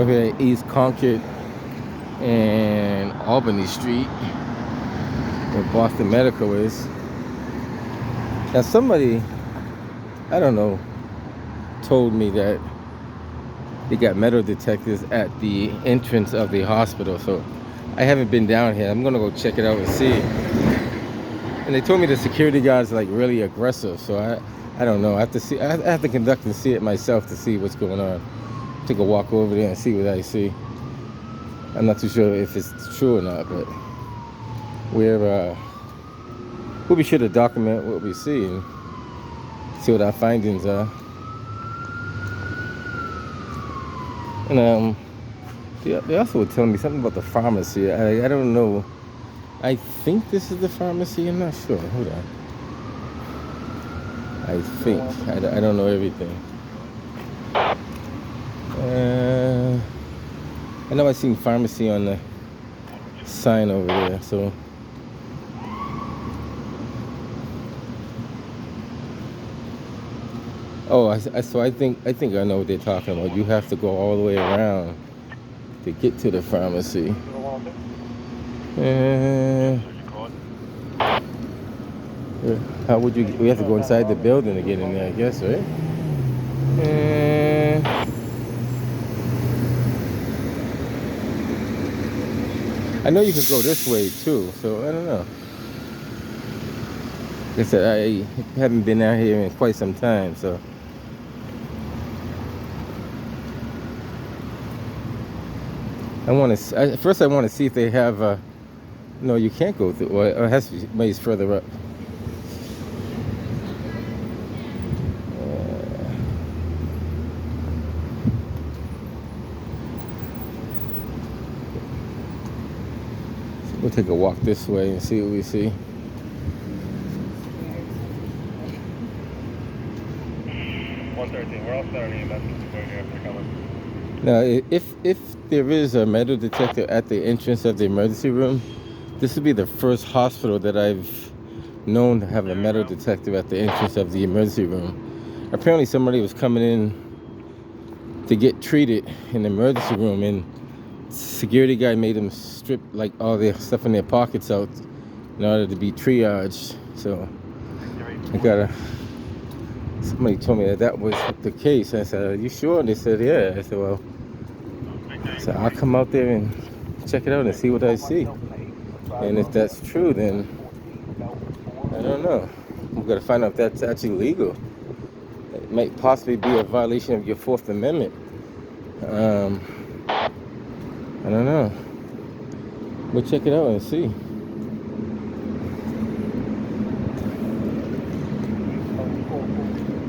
over here at East Concord and Albany Street, where Boston Medical is. Now somebody, I don't know, told me that they got metal detectors at the entrance of the hospital. So I haven't been down here. I'm gonna go check it out and see. And they told me the security guard's like really aggressive. So I don't know. I have to see. I have to conduct and see it myself to see what's going on. Take a walk over there and see what I see. I'm not too sure if it's true or not, but we'll be sure to document what we see and see what our findings are. And they also were telling me something about the pharmacy. I don't know. I think this is the pharmacy. I'm not sure. Hold on. I think. I don't know everything. I know I seen pharmacy on the sign over there. So. Oh, so I think I know what they're talking about. You have to go all the way around to get to the pharmacy. How would you? We have to go inside the building to get in there, I guess, right? I know you can go this way too, so I don't know. Like I said, I haven't been out here in quite some time, so. First I want to see if they have. No, you can't go through. Well, it has to be maybe it's further up. So we'll take a walk this way and see what we see. We're all starting. Now, if there is a metal detector at the entrance of the emergency room, this would be the first hospital that I've known to have a metal detector at the entrance of the emergency room. Apparently somebody was coming in to get treated in the emergency room, and security guy made them strip like all their stuff in their pockets out in order to be triaged. So somebody told me that was the case. I said, "Are you sure?" And they said, "Yeah." I said, "Well, so I'll come out there and check it out and see what I see. And if that's true, then I don't know. We've got to find out if that's actually legal. It might possibly be a violation of your Fourth Amendment. I don't know. We'll check it out and see.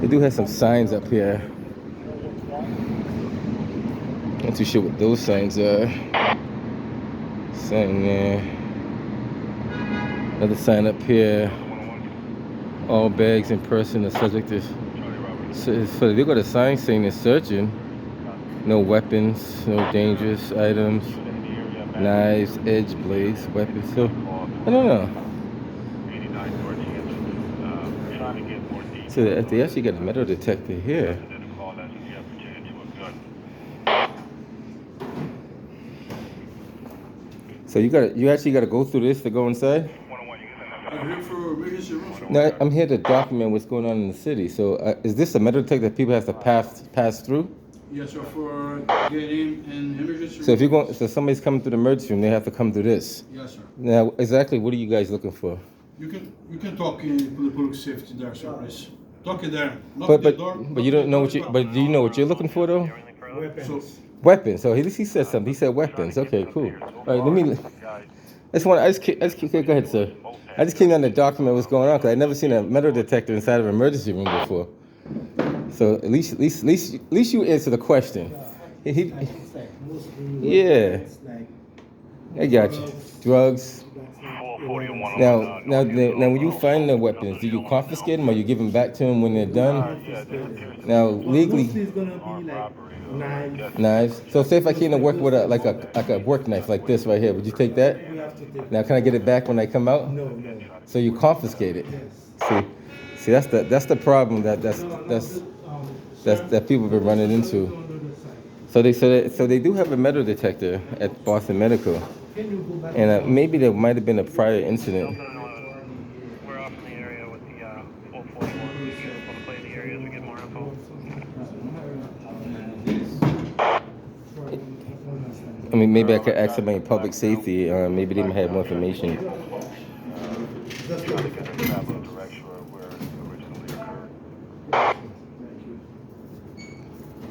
They do have some signs up here. Not too sure what those signs are. Sign there. Another sign up here. All bags and person are subject to. So they got a sign saying they're searching. No weapons, no dangerous items, knives, edge blades, weapons. So I don't know. So they actually got a metal detector here. So you actually got to go through this to go inside? No, I'm here to document what's going on in the city. So is this a metal detector that people have to pass through? Yes, sir. For getting an emergency room. So if you're going, so somebody's coming through the emergency room, they have to come through this. Yes, sir. Now, exactly what are you guys looking for? You can talk in the public safety there, sir, please. Talk in there. Knock the door. But you don't know what you. But do you know what you're looking for though? Weapons. So he said something. He said weapons. Okay, cool. All right, let me. Go ahead, sir. I just came down to document what's going on because I never seen a metal detector inside of an emergency room before. So at least you answer the question. Yeah. I got you. Drugs. Now, when you find the weapons, do you confiscate them or you give them back to them when they're done? Now, legally. It's gonna be like Knives. So say if I came to work with a work knife like this right here, would you take that? we have to take. Now, can I get it back when I come out? No. So you confiscate it. Yes. See, that's the problem that people have been running into. So they do have a metal detector at Boston Medical, and maybe there might have been a prior incident. We're off in the area with the 441. You just want to play the area as we get more info. I mean, maybe I could ask somebody in public safety. Maybe they might have more information.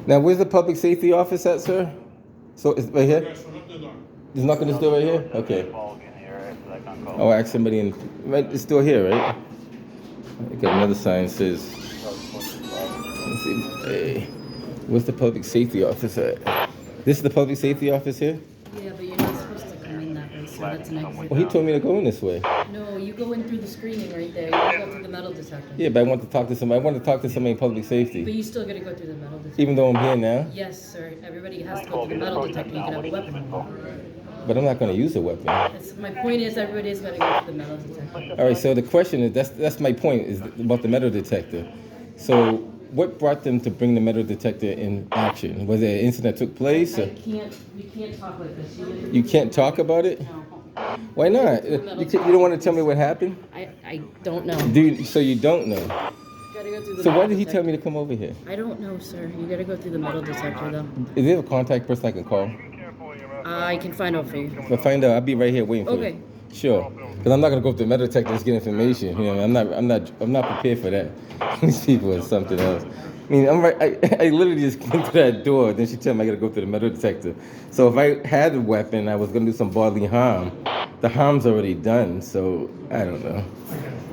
Now, where's the public safety office at, sir? So it's right here? It's not going to store right here? Okay. I'll ask somebody in. Right, it's still here, right? I got another sign that says. Let's see. Hey, where's the public safety office at? This is the public safety office here? Yeah, but you're not supposed to come in that way, so that's an exit. Well, he told me to go in this way. No, you go in through the screening right there. You gotta go through the metal detector. Yeah, but I want to talk to somebody. I want to talk to somebody in public But safety. you still gotta go through the metal detector. Even though I'm here now? Yes, sir. Everybody has to go through the metal detector. You can have a weapon. But I'm not going to use a weapon. My point is, everybody's gotta go through the metal detector. All right, so the question is, that's my point, is about the metal detector. So what brought them to bring the metal detector in action? Was there an incident that took place? We can't talk like this. You can't talk about it? No. Why not? You don't want to tell me what happened? I don't know. So you don't know? Gotta go through the So metal why did he detector. tell me to come over here? I don't know, sir. You gotta go through the metal detector, though. Is there a contact person I can call? I can find out for you. If I find out, I'll be right here waiting for Okay. you. Sure. Because I'm not gonna go up to the metal detector and get information. You know, I'm not prepared for that. These people are something else. I mean, I'm right. I literally just went to that door. Then she told me I gotta go to the metal detector. So if I had a weapon, I was gonna do some bodily harm. The harm's already done. So I don't know.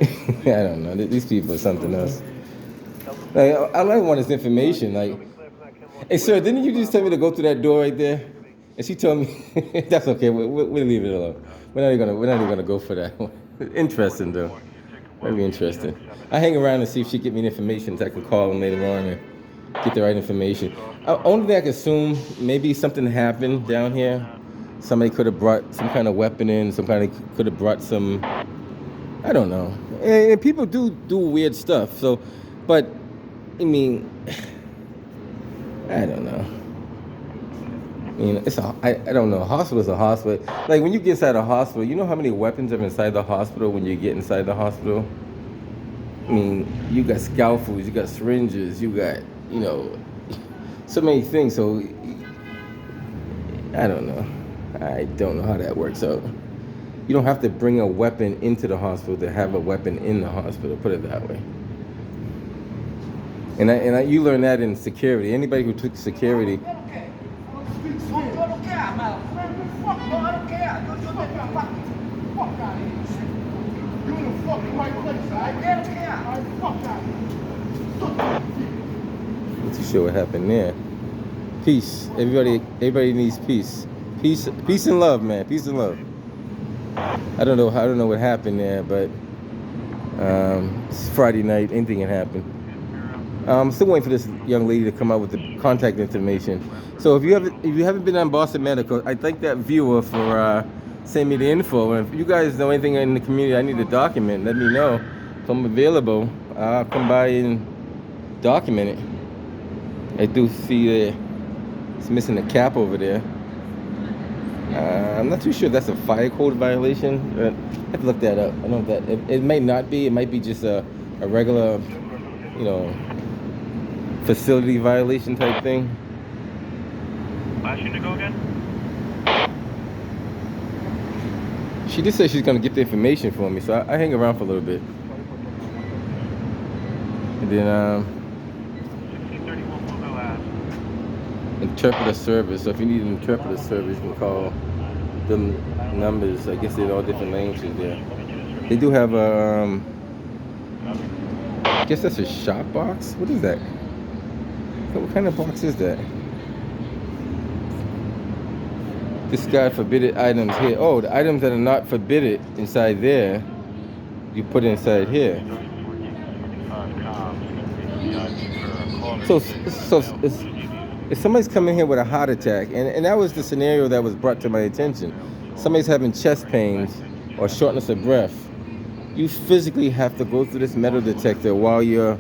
I don't know. These people are something else. Like, all I want is information. Like, hey, sir, didn't you just tell me to go through that door right there? And she told me that's okay. We'll leave it alone. We're not even gonna go for that. Interesting though. Very interesting. I hang around and see if she get me the information so I can call them later on and get the right information. Only thing I can assume, maybe something happened down here. Somebody could have brought some kind of weapon in. Somebody could have brought some. I don't know. And people do weird stuff. So, but I mean, I don't know. I mean, I don't know. A hospital is a hospital. Like when you get inside a hospital, you know how many weapons are inside the hospital when you get inside the hospital? I mean, you got scalpels, you got syringes, you got, you know, so many things. So I don't know. I don't know how that works out. You don't have to bring a weapon into the hospital to have a weapon in the hospital, put it that way. And you learn that in security. Anybody who took security. Not too sure what happened there. Peace. Everybody needs peace. Peace and love, man. Peace and love. I don't know what happened there, but it's Friday night. Anything can happen. I'm still waiting for this young lady to come out with the contact information. So if you haven't been on Boston Medical, I thank that viewer for sending me the info. And if you guys know anything in the community I need to document, let me know. If I'm available, I'll come by and document it. I do see it's missing a cap over there. I'm not too sure if that's a fire code violation. I have to look that up. I don't know if that. It may not be. It might be just a regular, you know, facility violation type thing. Last you to go again? She just said she's gonna get the information for me, so I hang around for a little bit. And then 1631 will go last. interpreter service. So if you need an interpreter service, you can call them numbers. I guess they're all different languages there. They do have a. I guess that's a shop box. What is that? What kind of box is that? Discard forbidden items here. Oh, the items that are not forbidden inside there, you put inside here. So if somebody's coming here with a heart attack, and that was the scenario that was brought to my attention. Somebody's having chest pains or shortness of breath. You physically have to go through this metal detector while you're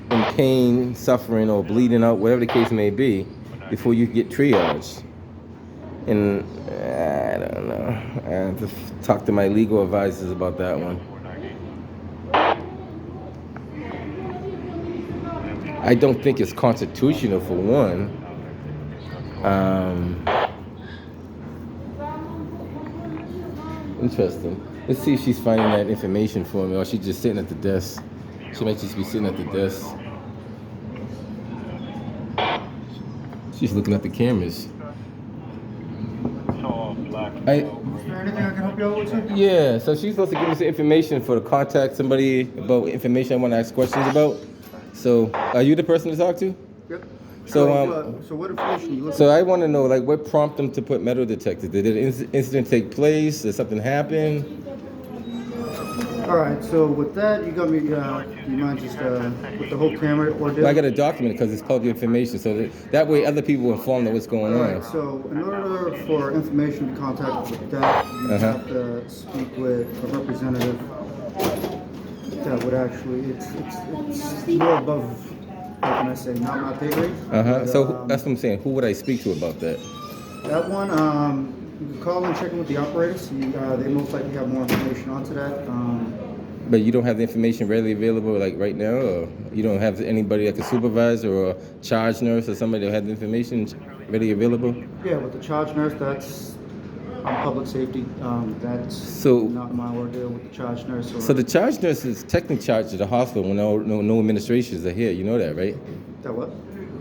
in pain, suffering, or bleeding out, whatever the case may be. before you get triaged. And I don't know. I have to talk to my legal advisors about that one. I don't think it's constitutional for one. Interesting. Let's see if she's finding that information for me, or she's just sitting at the desk. She might just be sitting at the desk. She's looking at the cameras. Is there anything I can help you out with, sir? Yeah, so she's supposed to give us the information for to contact somebody about information I want to ask questions about. So, are you the person to talk to? Yep. So, So what information are you looking So I want to know, like, what prompted them to put metal detectors? Did an incident take place? Did something happen? All right, so with that, you got me, you mind just, with the whole camera ordeal? Well, I got to document it because it's public information, so that way other people are informed of what's going All on. right, so in order for information to be contacted with that, you have to speak with a representative that would actually, it's more above, how can I say, not my pay grade. So that's what I'm saying. Who would I speak to about that? That one, you can call and check in with the operators. They most likely have more information onto that. But you don't have the information readily available, like right now, or you don't have anybody like a supervisor or a charge nurse or somebody that has the information readily available? Yeah, with the charge nurse, that's on public safety. That's not my ordeal with the charge nurse. So the charge nurse is technically charged to the hospital when no administrations are here. You know that, right? That what?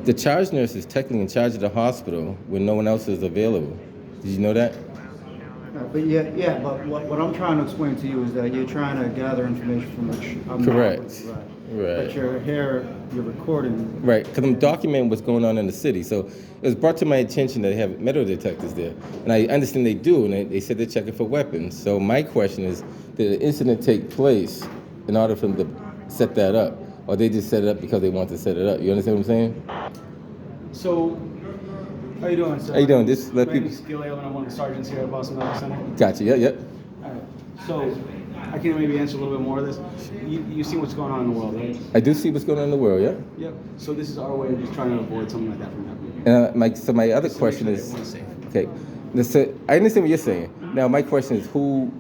The charge nurse is technically in charge of the hospital when no one else is available. Did you know that? But what I'm trying to explain to you is that you're trying to gather information from which I'm Correct. But you're here, you're recording. Right, because I'm documenting what's going on in the city. So it was brought to my attention that they have metal detectors there. And I understand they do, and they said they're checking for weapons. So my question is, did an incident take place in order for them to set that up? Or they just set it up because they want to set it up? You understand what I'm saying? So, how you doing, sir? How you doing? This My name is Gil Ayler, and I'm one of the sergeants here at Boston Medical Center. Gotcha, yeah. All right. So, I can maybe answer a little bit more of this. You see what's going on in the world, right? I do see what's going on in the world, yeah? Yep. So this is our way of just trying to avoid something like that from happening. So my other question is, okay, I understand what you're saying. Now my question is, who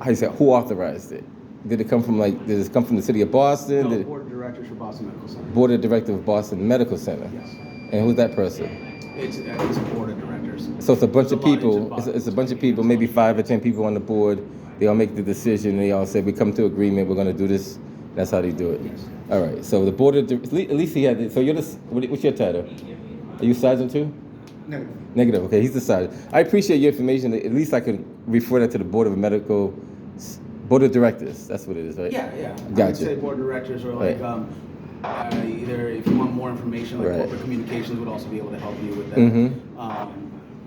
authorized it? Did it come from did it come from the city of Boston? No, board of directors for Boston Medical Center. Board of directors of Boston Medical Center. Yes. And who's that person? It's a board of directors. So it's a bunch of people. It's a bunch of people, maybe 5 or 10 people on the board. They all make the decision. They all say, we come to agreement. We're going to do this. That's how they do it. Yes. All right. So the board of at least he had it. So you're what's your title? Are you sergeant too? Negative. Okay, he's the sergeant. I appreciate your information. At least I can refer that to the board of directors. That's what it is, right? Yeah. Gotcha. I would say board of directors or like either if you want more information, like corporate communications would also be able to help you with that.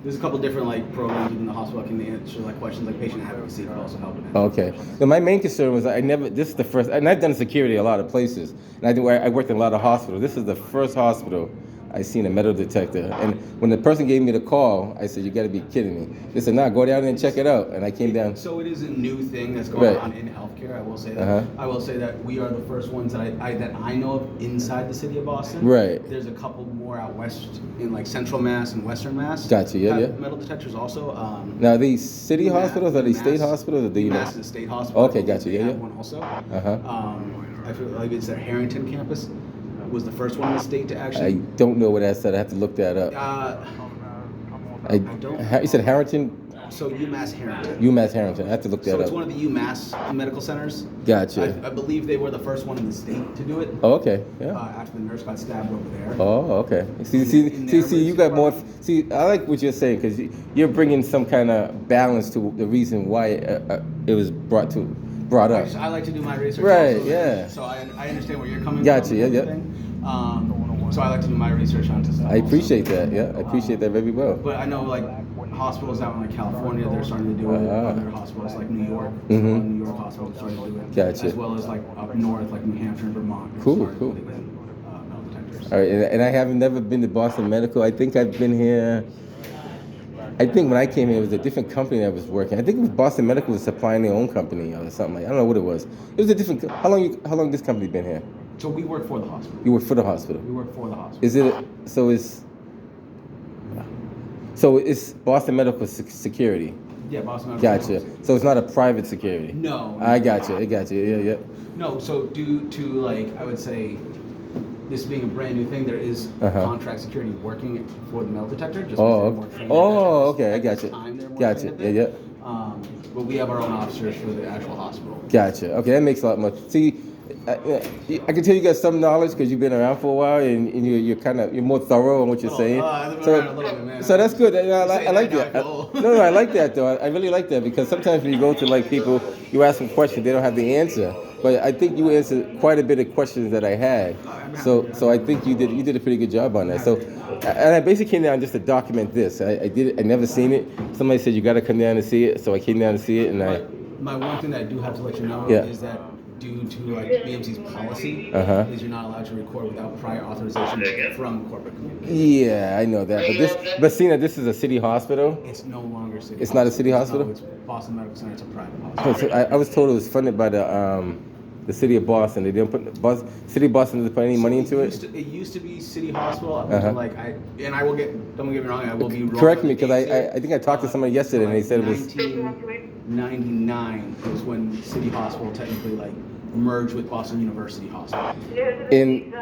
There's a couple different programs within the hospital that can answer questions like patient advocacy could also help with that. Okay. Now my main concern was this is the first, and I've done security a lot of places, and I worked in a lot of hospitals. This is the first hospital I seen a metal detector. And when the person gave me the call, I said, you got to be kidding me. They said, nah, go down there and check it out. And I came down. So it is a new thing that's going on in healthcare. I will say that. I will say that we are the first ones that I know of inside the city of Boston. Right. There's a couple more out west in Central Mass and Western Mass. Gotcha, yeah. Metal detectors also. Now, are these city hospitals? Are they state hospitals? Or do you know? Mass is a state hospital. Okay, gotcha, yeah. One also. I feel like it's their Harrington campus. Was the first one in the state to actually. I don't know what that said. I have to look that up. I don't. You said Harrington? So UMass Harrington. UMass Harrington. I have to look that up. So it's one of the UMass medical centers. Gotcha. I believe they were the first one in the state to do it. Oh, okay. Yeah. After the nurse got stabbed over there. Oh, okay. See, you got more. See, I like what you're saying because you're bringing some kind of balance to the reason why it was brought up. I like to do my research. Right. Also, yeah. So I understand where you're coming gotcha, from. Yeah. So I like to do my research on this stuff. I appreciate that. Yeah, I appreciate that very well. But I know hospitals out in California, they're starting to do it. Other hospitals like New York, New York hospitals are starting to do it. Gotcha. As well as up north, like New Hampshire and Vermont. Cool. All right, and I haven't never been to Boston Medical. I think I've been here. I think when I came here, it was a different company that was working. I think it was Boston Medical was supplying their own company or something. I don't know what it was. It was a different. How long this company been here? So we work for the hospital. You work for the hospital. We work for the hospital. Is it so? So it's Boston Medical Security. Yeah, Boston Medical Gotcha. Security. So it's not a private security. No. I got you. Yeah. No, so due to like I would say this being a brand new thing, there is contract security working for the metal detector. Just Okay. I got you. Gotcha. Yeah. But we have our own officers for the actual hospital. Gotcha. Okay, that makes a lot more. See, I can tell you got some knowledge because you've been around for a while and you're more thorough on what you're saying. So that's good. I like that. No, I like that though. I really like that because sometimes when you go to like people, you ask them questions, they don't have the answer. But I think you answered quite a bit of questions that I had. So I think you did a pretty good job on that. So, and I basically came down just to document this. I never seen it. Somebody said you got to come down and see it, so I came down to see it, and My one thing that I do have to let you know is that due to like BMC's policy, is you're not allowed to record without prior authorization from corporate community. Yeah, I know that. But seeing that this is a city hospital, it's no longer city. It's not a city hospital. No, it's Boston Medical Center. It's a private hospital. So I was told it was funded by the city of Boston. They didn't put city of Boston didn't put any money into it. It used to be City Hospital. Up until I will get. Don't get me wrong. I will be wrong. Correct me because I think I talked to somebody yesterday and they said it was 1999 was when City Hospital technically like merged with Boston University Hospital. And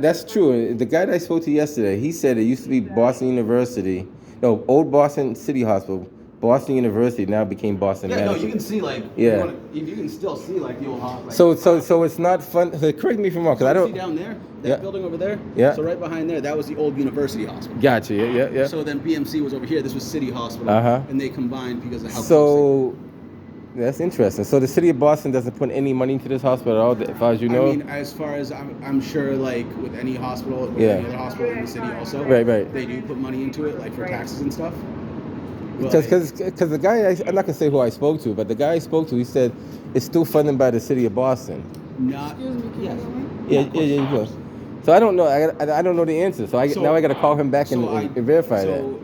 that's true. The guy that I spoke to yesterday, he said it used to be Boston University. No, old Boston City Hospital. Boston University now became Boston Medical. No, you can see like you can still see like the old hospital. So it's not fun. Correct me if I'm wrong, because I don't see down there that building over there. Yeah. So right behind there, that was the old University Hospital. Gotcha. Yeah. So then BMC was over here. This was City Hospital, and they combined because of how. So that's interesting. So the city of Boston doesn't put any money into this hospital at all, as far as you know. I mean, as far as I'm sure, like with any hospital, any other hospital in the city, also, right, they do put money into it, like for taxes and stuff. Because the guy, I'm not gonna say who I spoke to, but the guy I spoke to, he said it's still funded by the city of Boston. Not. Yes. Yeah. So I don't know. I don't know the answer. So now I got to call him back and verify that. So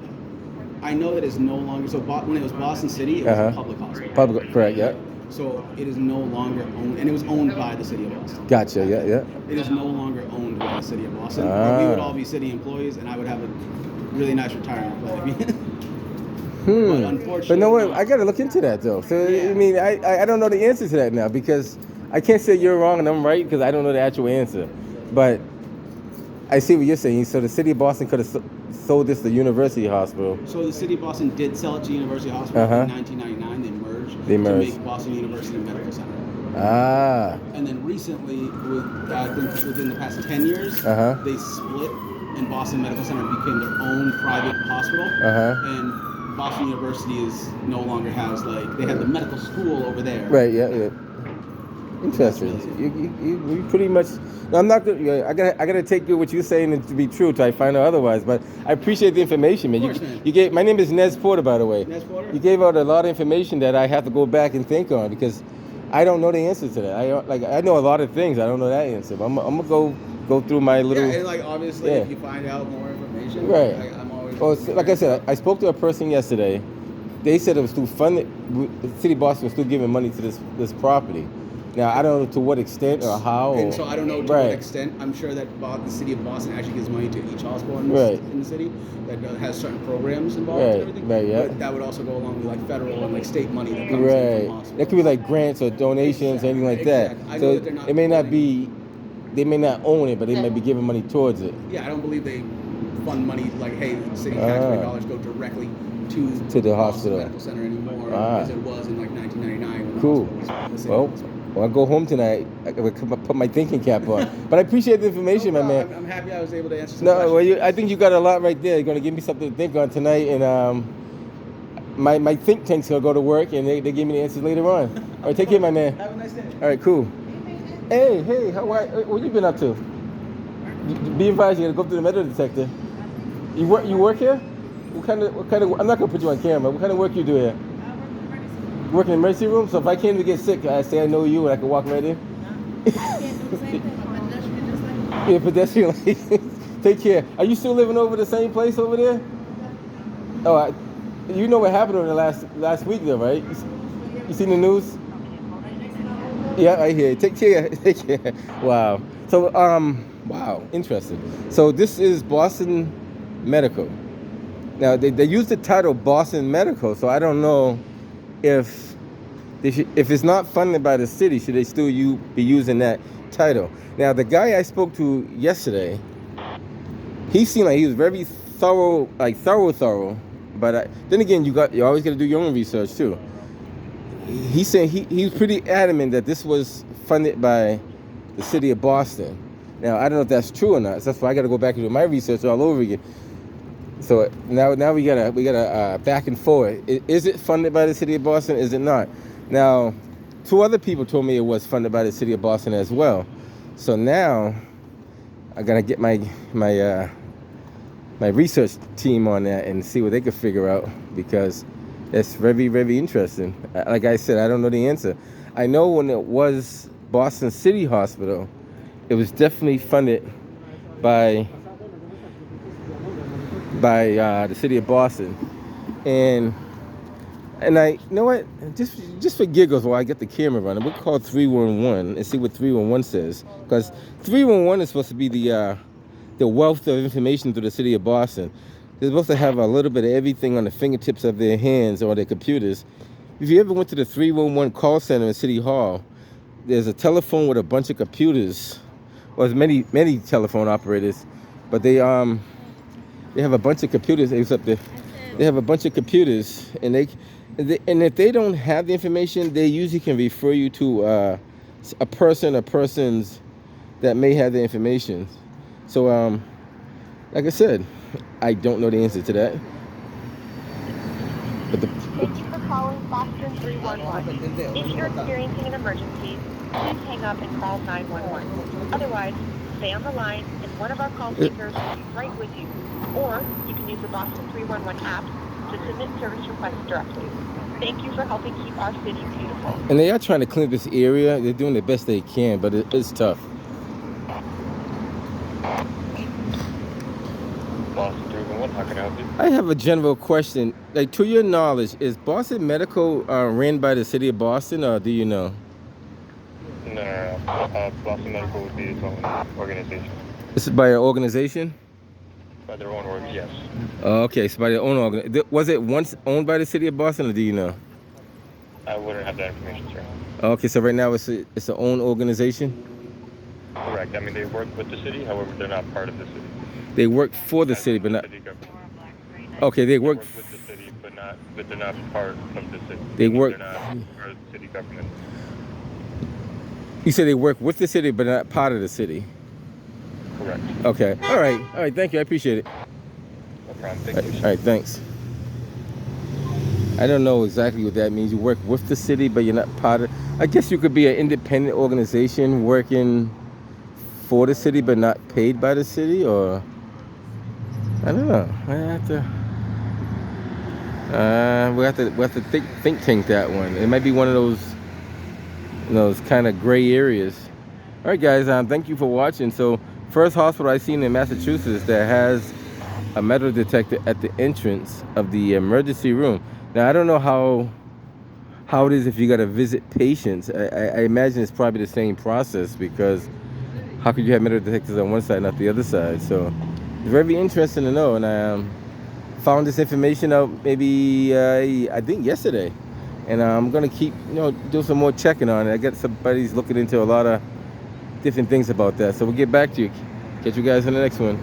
I know that it's no longer. So when it was Boston City, it was a public hospital. Public, correct? Yeah. So it is no longer owned, and it was owned by the city of Boston. Gotcha. Yeah. It is no longer owned by the city of Boston. We would all be city employees, and I would have a really nice retirement plan. But unfortunately, but no way, I got to look into that though. So I mean, I don't know the answer to that now because I can't say you're wrong and I'm right because I don't know the actual answer. But I see what you're saying. So the city of Boston could have sold this to University Hospital. So the city of Boston did sell it to University Hospital in 1999. They merged to make Boston University Medical Center. And then recently, I think within the past 10 years, they split, and Boston Medical Center became their own private hospital. And Boston University no longer has they had the medical school over there. Right. Yeah. Interesting. You pretty much. No, I'm not good. I gotta take what you're saying to be true till I find out otherwise. But I appreciate the information, man. You gave. My name is Nez Porter, by the way. Nez Porter. You gave out a lot of information that I have to go back and think on because I don't know the answer to that. I know a lot of things. I don't know that answer. But I'm gonna go through my little. Yeah, and obviously, if you find out more information, right. I'm always. Well, like I said, I spoke to a person yesterday. They said it was still funded. The city of Boston was still giving money to this property. Now I don't know to what extent or how. And so I don't know to what extent. I'm sure that the city of Boston actually gives money to each hospital in the city that has certain programs involved and everything. Right. Yeah. But that would also go along with federal and state money that comes in from hospitals. That could be grants or donations, anything like that. So it may not be. They may not own it, but they might be giving money towards it. Yeah, I don't believe they fund money hey, city taxpayer dollars go directly to the hospital medical center anymore as it was in 1999. Cool. Well, I'll go home tonight. I put my thinking cap on. But I appreciate the information, my man. I'm happy I was able to answer some questions. I think you got a lot right there. You're going to give me something to think on tonight. And my think tank's going to go to work, and they give me the answers later on. All right, take care, my man. Have a nice day. All right, cool. Hey, what you been up to? Be advised, you got to go through the metal detector. You work here? What kind of? I'm not going to put you on camera. What kind of work you do here? Work in the emergency room, so if I came to get sick, I say I know you and I can walk right in. Yeah, pedestrian license. Take care. Are you still living over the same place over there? Oh, you know what happened over the last week though, right? You seen the news? Yeah, I hear. Take care. Take care. Wow. So, wow, interesting. So this is Boston Medical. Now they use the title Boston Medical, so I don't know if if it's not funded by the city, should they still be using that title? Now the guy I spoke to yesterday, he seemed like he was very thorough, like thorough. But then again, you always got to do your own research too. He said he was pretty adamant that this was funded by the city of Boston. Now I don't know if that's true or not. So that's why I got to go back and do my research all over again. So now we gotta back and forth. Is it funded by the city of Boston? Is it not? Now, 2 other people told me it was funded by the city of Boston as well. So now I gotta get my research team on that and see what they could figure out, because it's very, very interesting. Like I said, I don't know the answer. I know when it was Boston City Hospital, it was definitely funded by the city of Boston, and I, you know what, just for giggles, while I get the camera running, we'll call 311 and see what 311 says, because 311 is supposed to be the wealth of information through the city of Boston. They're supposed to have a little bit of everything on the fingertips of their hands or their computers. If you ever went to the 311 call center in City Hall, there's a telephone with a bunch of computers, or there's many telephone operators, but they have a bunch of computers. It was up there. They have a bunch of computers, and if they don't have the information, they usually can refer you to a person or persons that may have the information. So, like I said, I don't know the answer to that. But Thank you for calling Boston 311. If you're experiencing an emergency, please hang up and call 911. Otherwise, stay on the line and one of our call takers will be right with you. Or you can use the Boston 311 app to submit service requests directly. Thank you for helping keep our city beautiful. And they are trying to clean this area. They're doing the best they can, but it's tough. Boston 311, how can I help you? I have a general question. Like, to your knowledge, is Boston Medical ran by the city of Boston, or do you know? No, Boston Medical would be its own organization. This is by an organization? By their own org, yes. Okay, so by their own organization. Was it once owned by the city of Boston, or do you know? I wouldn't have that information, sir. Okay, so right now it's an own organization? Correct. I mean, they work with the city, however, they're not part of the city. They work for the city, but not... Okay, they work with the city, but they're not part of the city. They work... They're not part of the city government. You said they work with the city, but not part of the city? Correct. Okay. All right. Thank you. I appreciate it. No problem. Thank you, sir. All right. Thanks. I don't know exactly what that means. You work with the city, but you're not part of... I guess you could be an independent organization working for the city, but not paid by the city, or... I don't know. I have to... we have to think tank that one. It might be one of those kind of gray areas. All right, guys. Thank you for watching. So, first hospital I've seen in Massachusetts that has a metal detector at the entrance of the emergency room. Now, I don't know how it is if you got to visit patients. I imagine it's probably the same process, because how could you have metal detectors on one side and not the other side? So it's very interesting to know. And I found this information out maybe, I think yesterday. And I'm going to keep, do some more checking on it. I got somebody's looking into a lot of different things about that. So we'll get back to you. Catch you guys in the next one.